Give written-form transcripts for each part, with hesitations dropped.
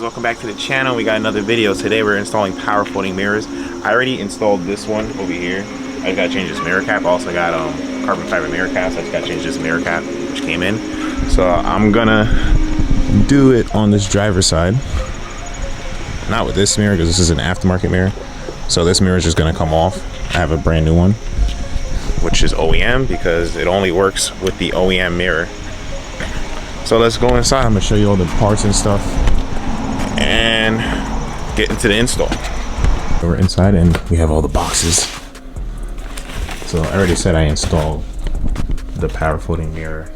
Welcome back to the channel. We got another video. Today we're installing power folding mirrors. I already installed this one over here. I just gotta change this mirror cap. I also got carbon fiber mirror caps. I just gotta change this mirror cap which came in. So I'm gonna do it on this driver's side. Not with this mirror because this is an aftermarket mirror. So this mirror is just gonna come off. I have a brand new one, which is OEM because it only works with the OEM mirror. So let's go inside. I'm gonna show you all the parts and stuff and get into the install. We're inside and we have all the boxes. So I already said I installed the power folding mirror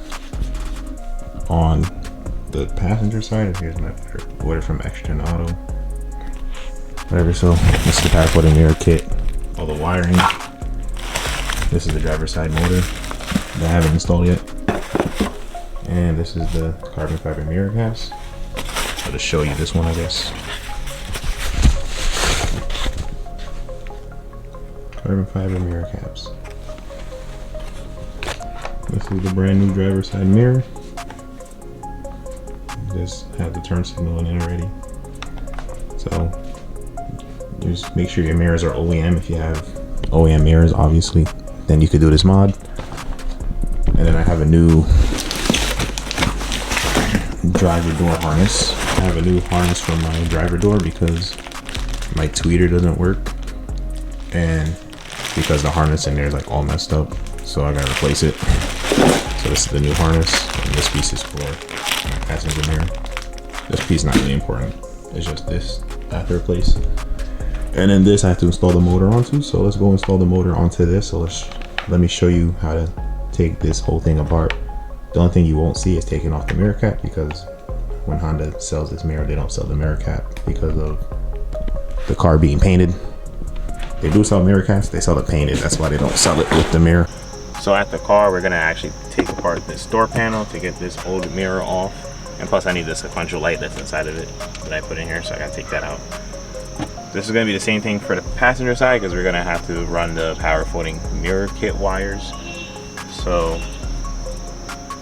on the passenger side. And here's my order from Extra Auto. Whatever, so this is the power folding mirror kit. All the wiring. This is the driver's side motor that I haven't installed yet. And this is the carbon fiber mirror caps. I'll just show you this one, I guess. Carbon fiber mirror caps. This is the brand new driver's side mirror. This has the turn signal in it already. So just make sure your mirrors are OEM. If you have OEM mirrors, obviously, then you could do this mod. And then I have a new driver door harness. I have a new harness for my driver door because my tweeter doesn't work, and because the harness in there is like all messed up, so I gotta replace it. So this is the new harness, and this piece is for my passenger mirror. This piece is not really important, it's just this I have to replace. And then this I have to install the motor onto, so let's go install the motor onto this. So let me show you how to take this whole thing apart. The only thing you won't see is taking off the mirror cap, because when Honda sells this mirror, they don't sell the mirror cap because of the car being painted. They do sell mirror caps, they sell it painted. That's why they don't sell it with the mirror. So at the car, we're gonna actually take apart this door panel to get this old mirror off. And plus I need the sequential light that's inside of it that I put in here, so I gotta take that out. This is gonna be the same thing for the passenger side because we're gonna have to run the power folding mirror kit wires. So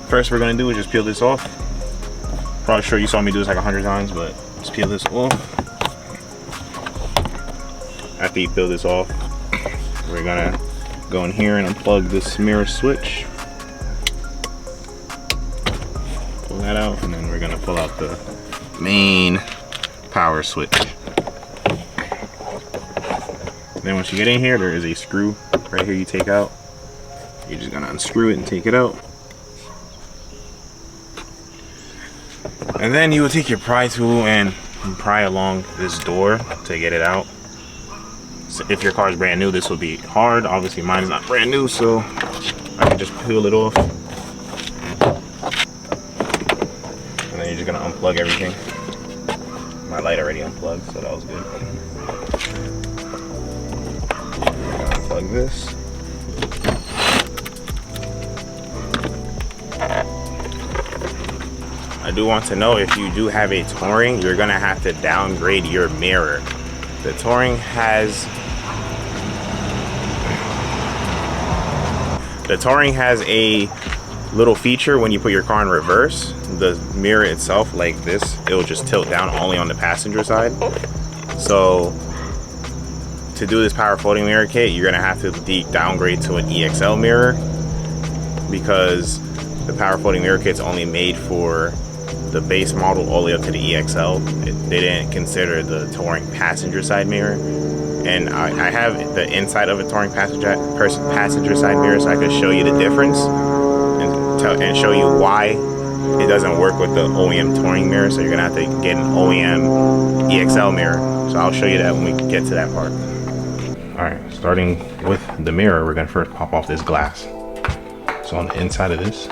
first we're gonna do is just peel this off. Probably sure you saw me do this like 100 times, but just peel this off. After you peel this off, we're gonna go in here and unplug this mirror switch. Pull that out, and then we're gonna pull out the main power switch. Then once you get in here, there is a screw right here you take out. You're just gonna unscrew it and take it out. And then you will take your pry tool and pry along this door to get it out. So if your car is brand new, this will be hard. Obviously mine is not brand new, so I can just peel it off. And then you're just gonna unplug everything. My light already unplugged, so that was good. Unplug this. I do want to know, if you do have a Touring, you're gonna have to downgrade your mirror. The Touring has a little feature when you put your car in reverse. The mirror itself, like this, it will just tilt down only on the passenger side. So to do this power folding mirror kit, you're gonna have to downgrade to an EXL mirror, because the power folding mirror kit's only made for the base model all the way up to the EXL. They didn't consider the Touring passenger side mirror. And I have the inside of a Touring passenger side mirror, so I could show you the difference and show you why it doesn't work with the OEM Touring mirror. So you're gonna have to get an OEM EXL mirror. So I'll show you that when we get to that part. All right, starting with the mirror, we're gonna first pop off this glass. So on the inside of this,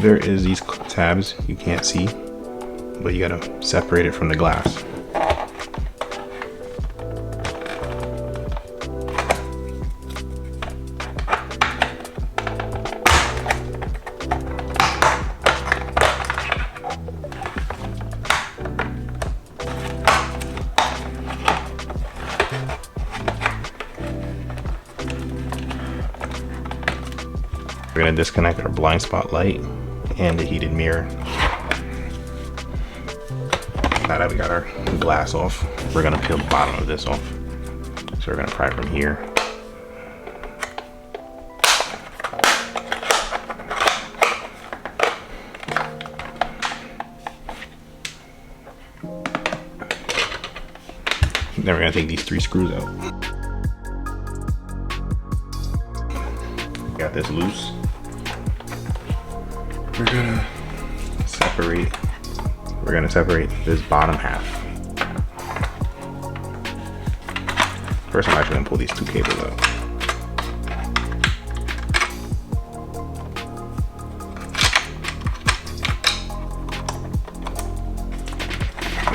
there is these tabs you can't see, but you gotta separate it from the glass. We're gonna disconnect our blind spot light and the heated mirror. Now that we got our glass off, we're gonna peel the bottom of this off. So we're gonna pry from here. Then we're gonna take these 3 screws out. Got this loose. We're gonna separate this bottom half. First, I'm actually gonna pull these 2 cables out.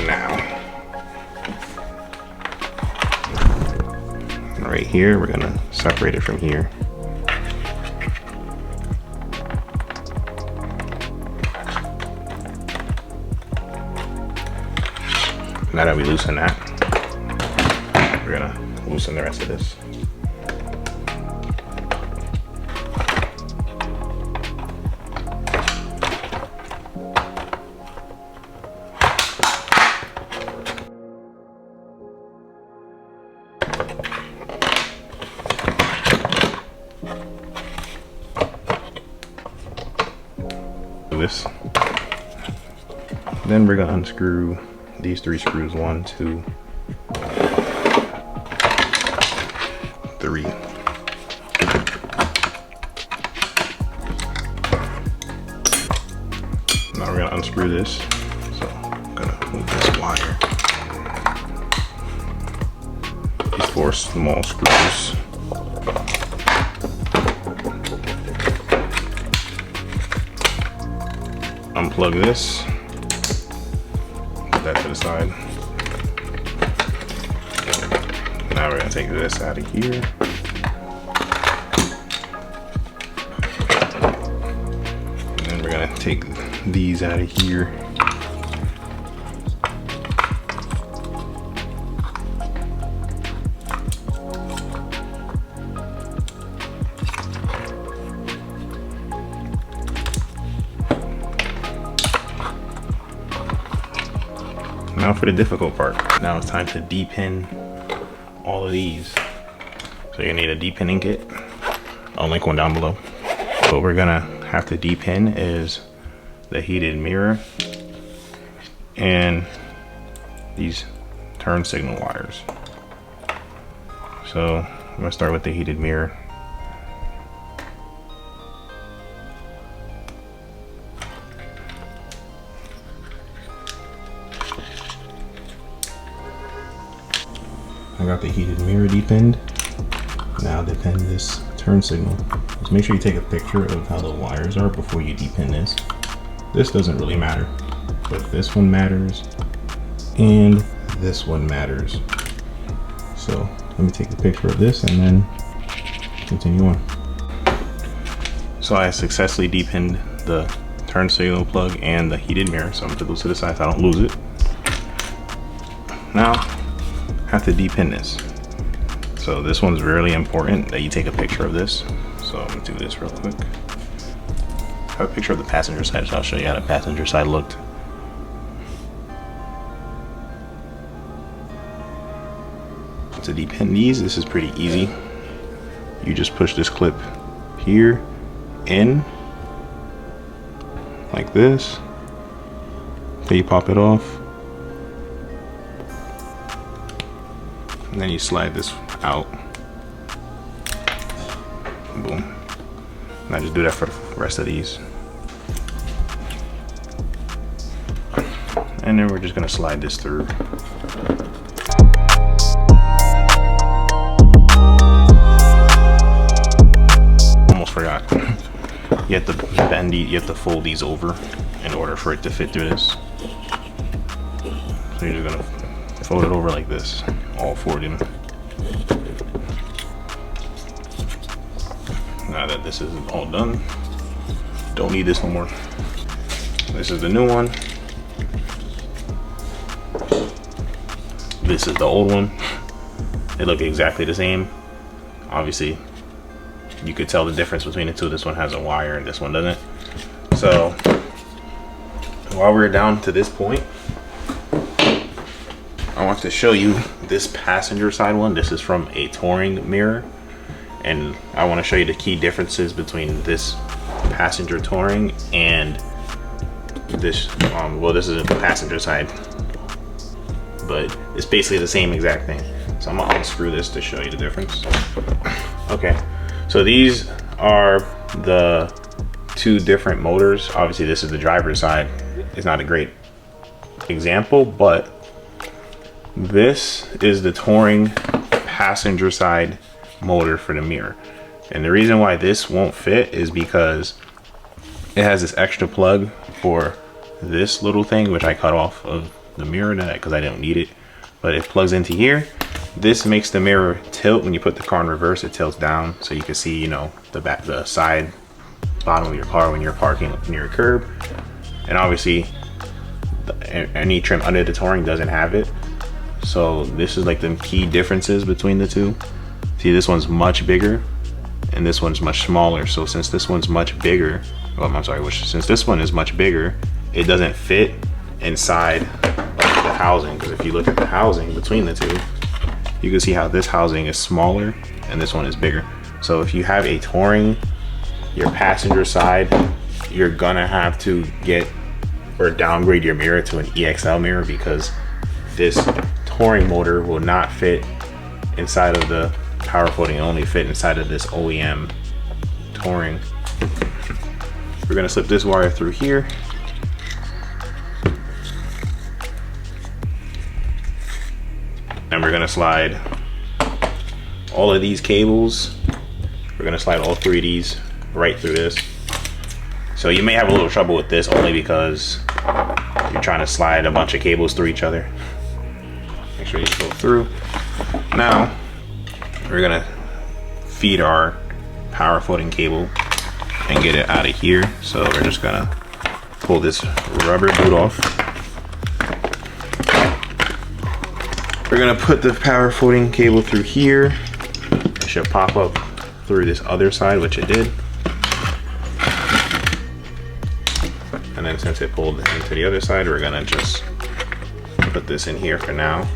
Now, right here, we're gonna separate it from here. Now that we loosen that, we're gonna loosen the rest of this. Then we're gonna unscrew these 3 screws. 1, 2, 3. Now we're gonna unscrew this. So I'm gonna move this wire. These 4 small screws. Unplug this. Put that to the side. Now we're gonna take this out of here. And then we're gonna take these out of here. Now for the difficult part. Now it's time to depin all of these. So you're gonna need a depinning kit. I'll link one down below. What we're gonna have to depin is the heated mirror and these turn signal wires. So I'm gonna start with the heated mirror. I got the heated mirror depinned. Now depin this turn signal. Just make sure you take a picture of how the wires are before you depin this. This doesn't really matter, but this one matters and this one matters. So let me take a picture of this and then continue on. So I successfully depinned the turn signal plug and the heated mirror. So I'm gonna put those to the side so I don't lose it. Now, have to depin this. So this one's really important that you take a picture of this. So I'm gonna do this real quick. I have a picture of the passenger side, so I'll show you how the passenger side looked. To depin these, this is pretty easy. You just push this clip here in like this. Then you pop it off. And then you slide this out. Boom. And I just do that for the rest of these. And then we're just gonna slide this through. Almost forgot. You have to bend these, you have to fold these over in order for it to fit through this. So you're just gonna fold it over like this, all 4 of them. Now that this is all done, don't need this no more. This is the new one. This is the old one. They look exactly the same. Obviously, you could tell the difference between the two. This one has a wire and this one doesn't. So, while we're down to this point, I want to show you this passenger side one. This is from a touring mirror, and I want to show you the key differences between this passenger touring and this. Well, this is a passenger side, but it's basically the same exact thing. So I'm gonna unscrew this to show you the difference. Okay, so these are the two different motors. Obviously, this is the driver's side. It's not a great example, but this is the touring passenger side motor for the mirror. And the reason why this won't fit is because it has this extra plug for this little thing, which I cut off of the mirror because I didn't need it, but it plugs into here. This makes the mirror tilt. When you put the car in reverse, it tilts down so you can see, you know, the side bottom of your car when you're parking near a curb. And obviously any trim under the touring doesn't have it. So this is like the key differences between the two. See, this one's much bigger and this one's much smaller. So since this one's much bigger, since this one is much bigger, it doesn't fit inside of the housing. Because if you look at the housing between the two, you can see how this housing is smaller and this one is bigger. So if you have a touring, your passenger side, you're gonna have to get or downgrade your mirror to an EXL mirror, because this touring motor will not fit inside of the power folding. It only fit inside of this OEM touring. We're gonna slip this wire through here. And we're gonna slide all of these cables. We're gonna slide all three of these right through this. So you may have a little trouble with this only because you're trying to slide a bunch of cables through each other. Make sure you go through. Now, we're gonna feed our power folding cable and get it out of here. So we're just gonna pull this rubber boot off. We're gonna put the power folding cable through here. It should pop up through this other side, which it did. And then since it pulled into the other side, we're gonna just put this in here for now.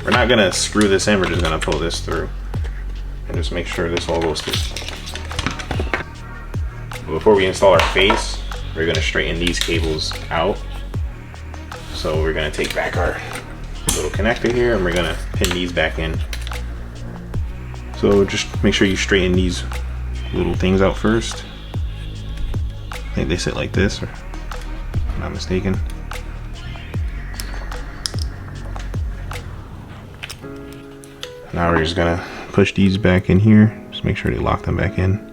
We're not gonna screw this in, we're just gonna pull this through and just make sure this all goes through. Before we install our face, we're gonna straighten these cables out. So we're gonna take back our little connector here and we're gonna pin these back in. So just make sure you straighten these little things out first. I think they sit like this, or if I'm not mistaken. Now we're just gonna push these back in here. Just make sure they lock them back in.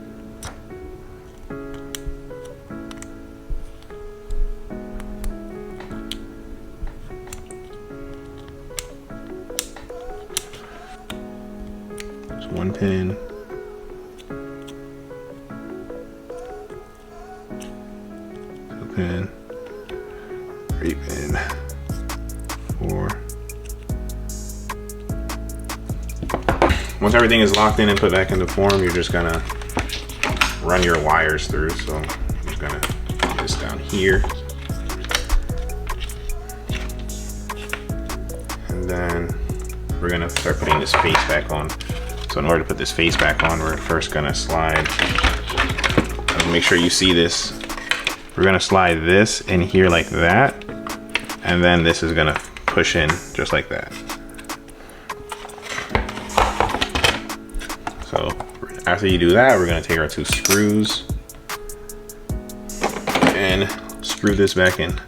Just one pin. Two pin. 3 pin. 4. Once everything is locked in and put back into form, you're just gonna run your wires through. So I'm just gonna put this down here. And then we're gonna start putting this face back on. So in order to put this face back on, we're first gonna slide, make sure you see this. We're gonna slide this in here like that. And then this is gonna push in just like that. So after you do that, we're gonna take our 2 screws and screw this back in.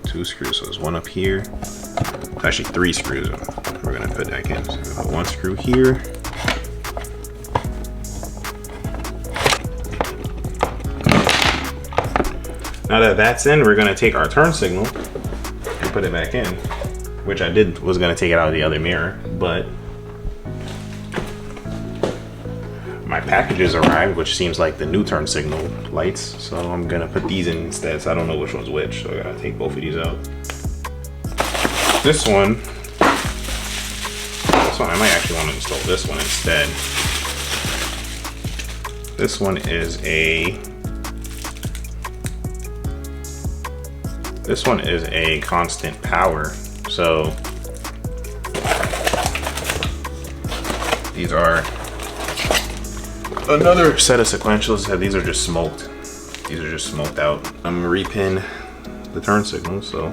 2 screws, so there's one up here. Actually 3 screws we're gonna put back in. So we're gonna put 1 screw here. Now that that's in, we're gonna take our turn signal and put it back in, which I was gonna take it out of the other mirror, but my packages arrived, which seems like the new turn signal lights. So I'm gonna put these in instead. So I don't know which one's which. So I gotta take both of these out. This one I might actually want to install this one instead. This one is This one is a constant power, so these are another set of sequentials. These are just smoked. These are just smoked out. I'm gonna repin the turn signal, so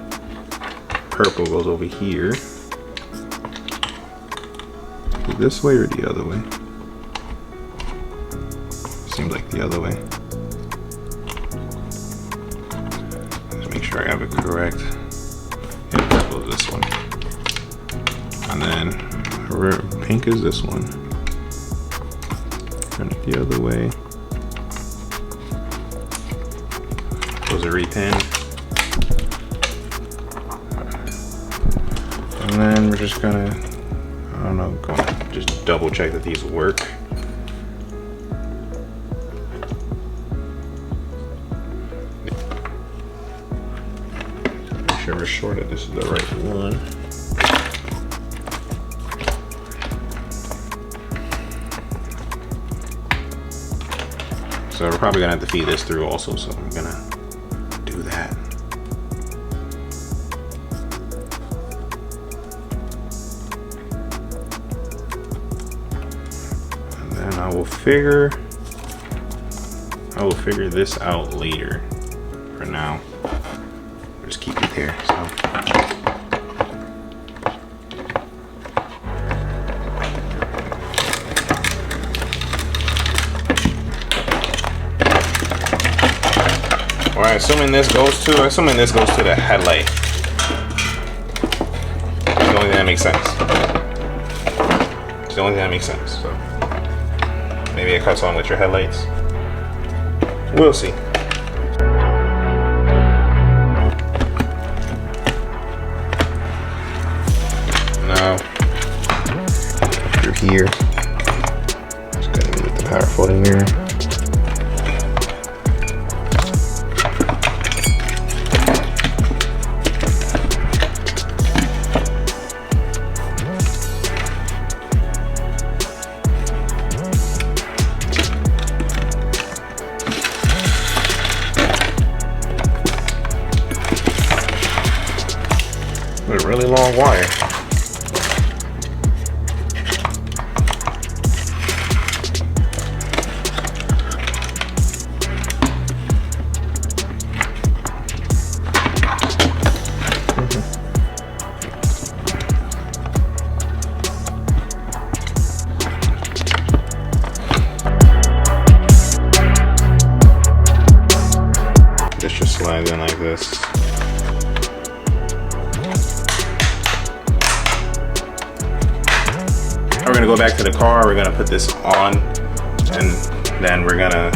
purple goes over here. This way or the other way? Seems like the other way. Let's make sure I have it correct. Yeah, purple is this one. And then pink is this one. Turn it the other way. Those are repinned. And then we're just gonna, I don't know, just double check that these work. Make sure we're sure that this is the right one. So we're probably gonna have to feed this through also, so I'm gonna do that. And then I will figure this out later. For now, I'll just keep it there. So. Alright, assuming this goes to the headlight. It's the only thing that makes sense. It's the only thing that makes sense. So maybe it cuts on with your headlights. We'll see. Now through here. Just gotta get the power folding mirror. With a really long wire. This just slides in like this. We're gonna go back to the car, we're gonna put this on, and then we're gonna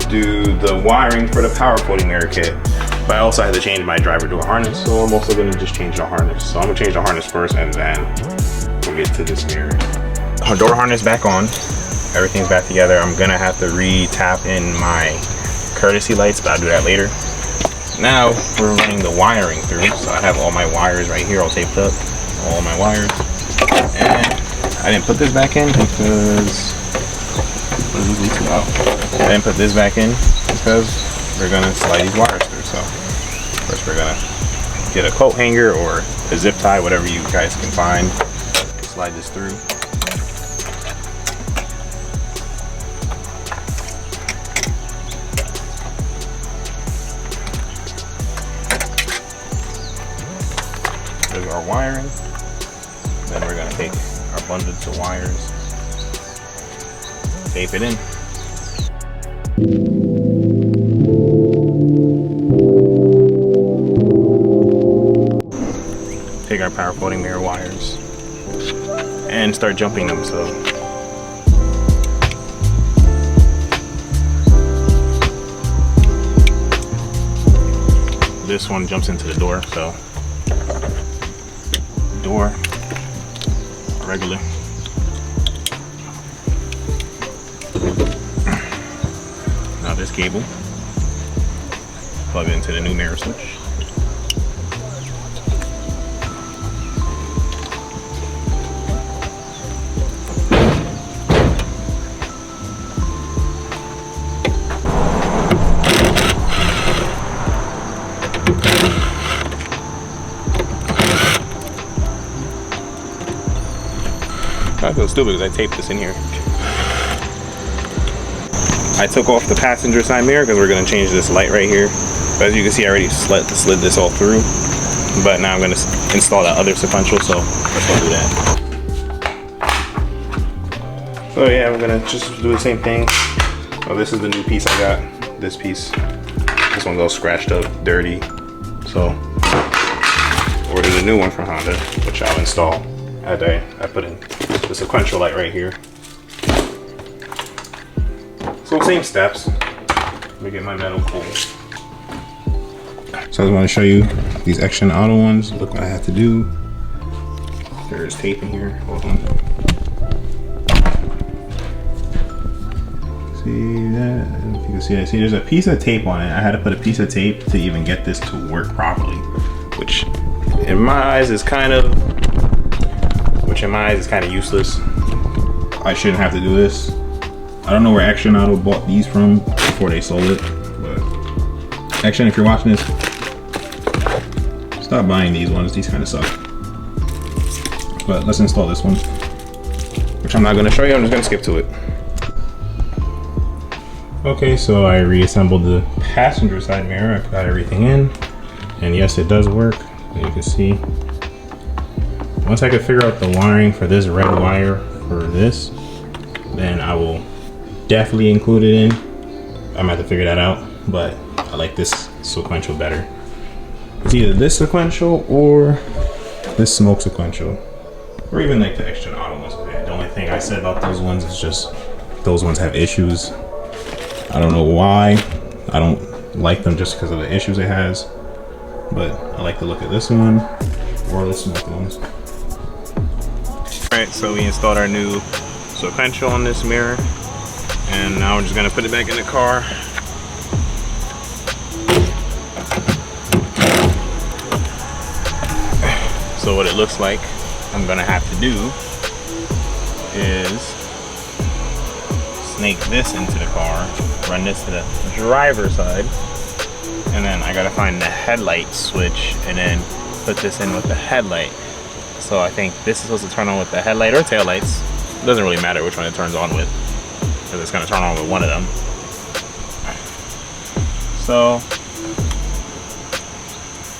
do the wiring for the power folding mirror kit. But I also had to change my driver door harness, so I'm also gonna just change the harness. So I'm gonna change the harness first, and then we'll get to this mirror. Our door harness back on, everything's back together. I'm gonna have to re-tap in my courtesy lights, but I'll do that later. Now we're running the wiring through, so I have all my wires right here all taped up, all my wires. And I didn't put this back in because I didn't put this back in because we're gonna slide these wires through. So first we're gonna get a coat hanger or a zip tie, whatever you guys can find. Slide this through. There's our wiring. Then we're gonna take our bundles of wires, tape it in. Take our power folding mirror wires and start jumping them. So this one jumps into the door, so door regular. Now this cable, plug it into the new mirror switch. I feel stupid because I taped this in here. I took off the passenger side mirror because we're going to change this light right here. But as you can see, I already slid this all through. But now I'm going to install that other sequential, so let's go do that. So yeah, I'm going to just do the same thing. Oh, this is the new piece I got. This piece. This one's all scratched up, dirty. So, ordered a new one from Honda, which I'll install. I put in the sequential light right here. So same steps. Let me get my metal cool. So I just want to show you these Action Auto ones. Look what I have to do. There's tape in here. Hold on. See that? I don't know if you can see that. See, there's a piece of tape on it. I had to put a piece of tape to even get this to work properly, which in my eyes is kind of useless. I shouldn't have to do this. I don't know where Action Auto bought these from before they sold it, but Action, if you're watching this, stop buying these ones. These kind of suck. But let's install this one, which I'm not going to show you. I'm just going to skip to it. Okay, so I reassembled the passenger side mirror. I got everything in, and yes, it does work. As you can see, once I could figure out the wiring for this red wire for this, then I will definitely include it in. I'm gonna have to figure that out, but I like this sequential better. It's either this sequential or this smoke sequential, or even like the Extra Auto ones. The only thing I said about those ones is just those ones have issues. I don't know why. I don't like them just because of the issues it has, but I like the look of this one or the smoke ones. All right, so we installed our new sequential on this mirror, and now we're just gonna put it back in the car. So what it looks like I'm gonna have to do is snake this into the car, run this to the driver's side, and then I gotta find the headlight switch and then put this in with the headlight. So I think this is supposed to turn on with the headlight or tail lights. It doesn't really matter which one it turns on with, because it's gonna turn on with one of them. So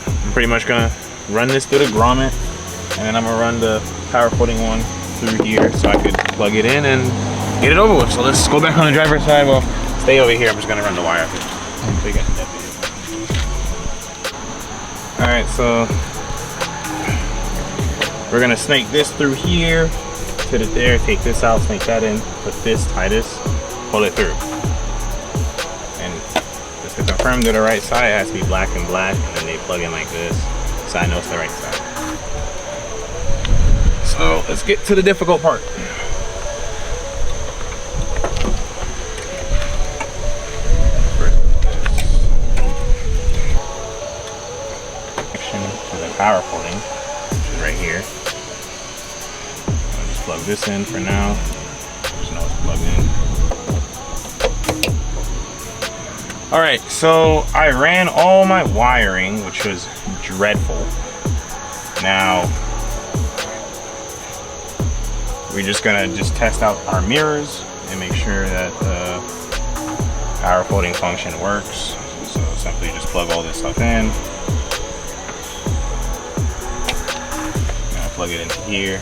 I'm pretty much gonna run this through the grommet, and then I'm gonna run the power folding one through here so I could plug it in and get it over with. So let's go back on the driver's side. Well, stay over here. I'm just gonna run the wire. All right, so we're gonna snake this through here to the there, take this out, snake that in, put this, tie this, pull it through. And just to confirm to the right side, it has to be black and black, and then they plug in like this, so I know it's the right side. So let's get to the difficult part. To the power folding, which is right here. I'll just plug this in for now. Just know it's plugged in. All right, so I ran all my wiring, which was dreadful. Now we're just gonna test out our mirrors and make sure that the power folding function works. So simply just plug all this stuff in. Plug it into here.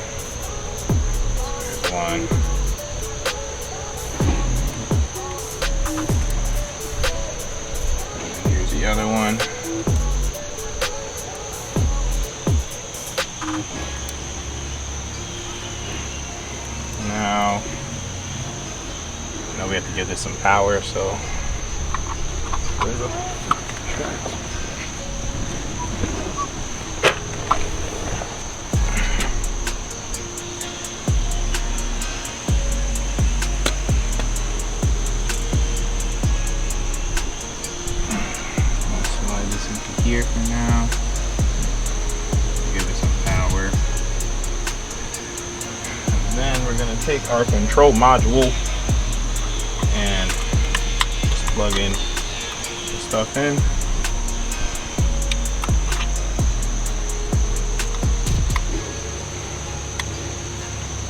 So here's one. And here's the other one. Now we have to give this some power, so there's a track. Here for now. Give it some power. And then we're gonna take our control module and just plug in the stuff in.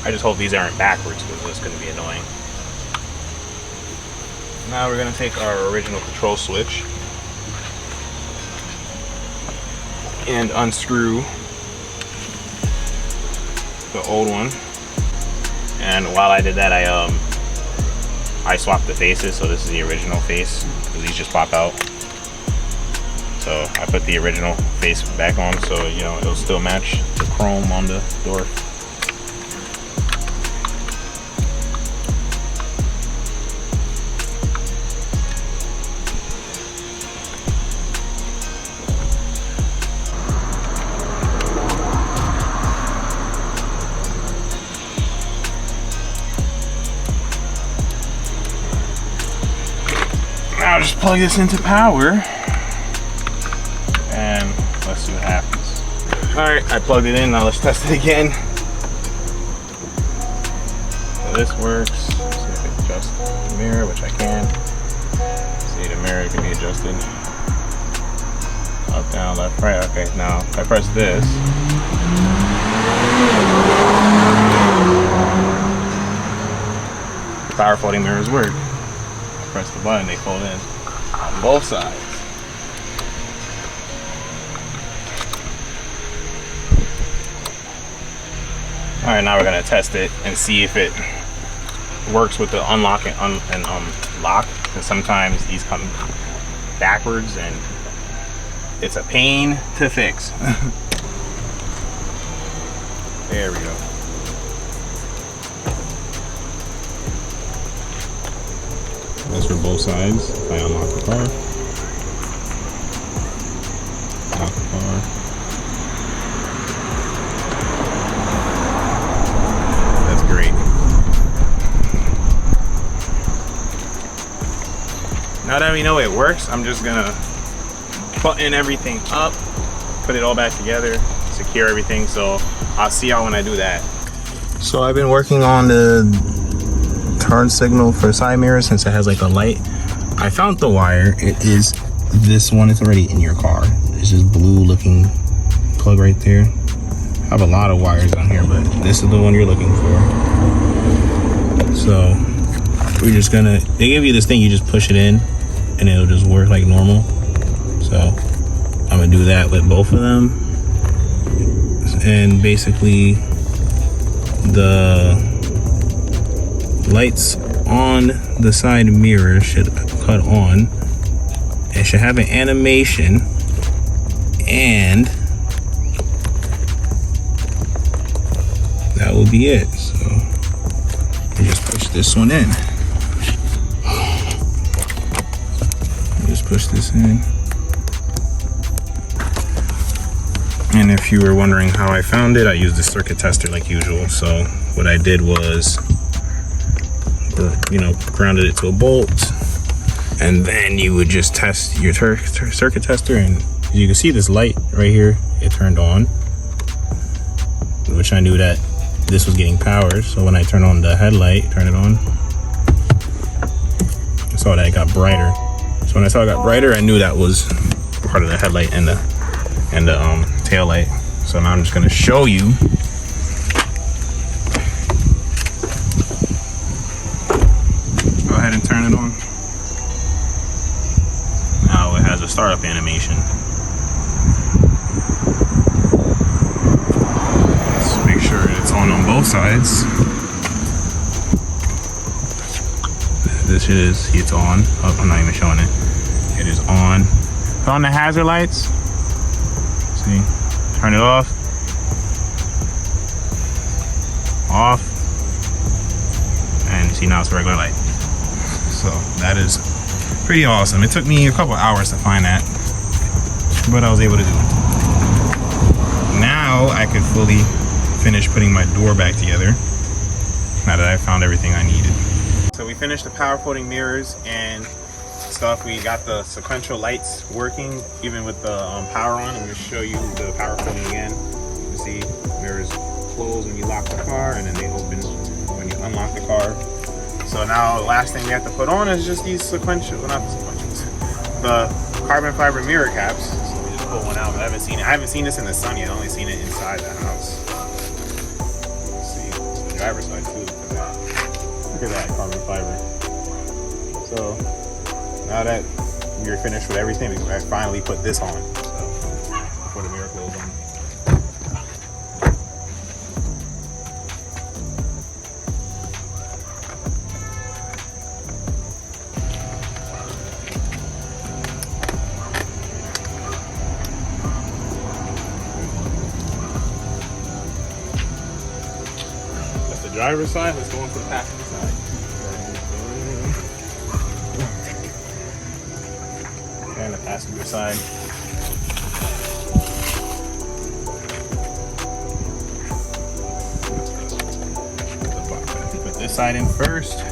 I just hope these aren't backwards because it's going to be annoying. Now we're going to take our original control switch and unscrew the old one. And while I did that, I swapped the faces, so this is the original face. These just pop out. So I put the original face back on, so you know it'll still match the chrome on the door. Now just plug this into power and let's see what happens. Alright, I plugged it in, now let's test it again. So this works. See if it adjusts the mirror, which I can. See, the mirror can be adjusted. Up, down, left, right. Okay, now if I press this, the power folding mirrors work. Press the button, they fold in on both sides. Alright, now we're going to test it and see if it works with the unlock and lock, because sometimes these come backwards and it's a pain to fix. There we go. That's for both sides. If I unlock the car, lock the car. That's great. Now that we know it works, I'm just gonna button everything up, put it all back together, secure everything. So I'll see y'all when I do that. So I've been working on the turn signal for side mirror since it has like a light. I found the wire. It is this one. It's already in your car. It's just blue looking plug right there. I have a lot of wires on here, but this is the one you're looking for. So we're just gonna, they give you this thing, you just push it in and it'll just work like normal. So I'm gonna do that with both of them. And basically the lights on the side mirror should cut on. It should have an animation, and that will be it. So you just push this one in. You just push this in. And if you were wondering how I found it, I used a circuit tester like usual. So what I did was, you know, grounded it to a bolt, and then you would just test your circuit tester, and you can see this light right here, it turned on, which I knew that this was getting power. So when I turn on the headlight, turn it on, I saw that it got brighter. So when I saw it got brighter, I knew that was part of the headlight and the tail light. So now I'm just going to show you. Go ahead and turn it on. Now it has a startup animation. Let's make sure it's on both sides. This is, it's on. Oh, I'm not even showing it. It is on. Put on the hazard lights. See, turn it off. Off. And you see now it's a regular light. So that is pretty awesome. It took me a couple hours to find that, but I was able to do it. Now I could fully finish putting my door back together now that I found everything I needed. So we finished the power folding mirrors and stuff. We got the sequential lights working even with the power on. I'm going to show you the power folding again. You see mirrors close when you lock the car, and then they open when you unlock the car. So now the last thing we have to put on is just these sequential, well, not the sequentials, the carbon fiber mirror caps. So we just pull one out, but I haven't seen this in the sun yet. I've only seen it inside the house. Let's see, so driver's side too. Look at that carbon fiber. So now that we're finished with everything, we can finally put this on. So before the mirror goes on. That's the driver's side. Let's go on to the passenger side. And the passenger side. Put this side in first.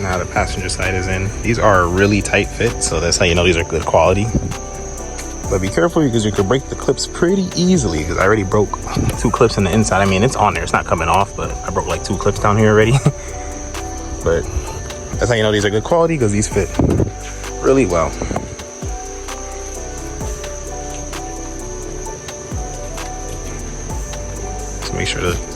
Now the passenger side is in. These are a really tight fit, so that's how you know these are good quality. But be careful because you could break the clips pretty easily, because I already broke 2 clips in the inside. I mean, it's on there, it's not coming off, but I broke like 2 clips down here already. But that's how you know these are good quality, because these fit really well. So make sure to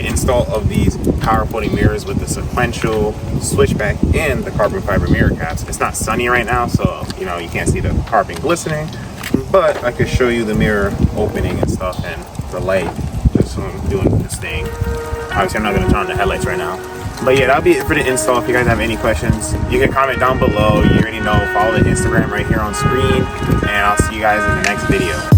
install of these power folding mirrors with the sequential switchback and the carbon fiber mirror caps. It's not sunny right now, so you know you can't see the carbon glistening, but I could show you the mirror opening and stuff and the light just doing this thing. Obviously I'm not going to turn on the headlights right now, but yeah, that'll be it for the install. If you guys have any questions, you can comment down below. You already know, follow the Instagram right here on screen, and I'll see you guys in the next video.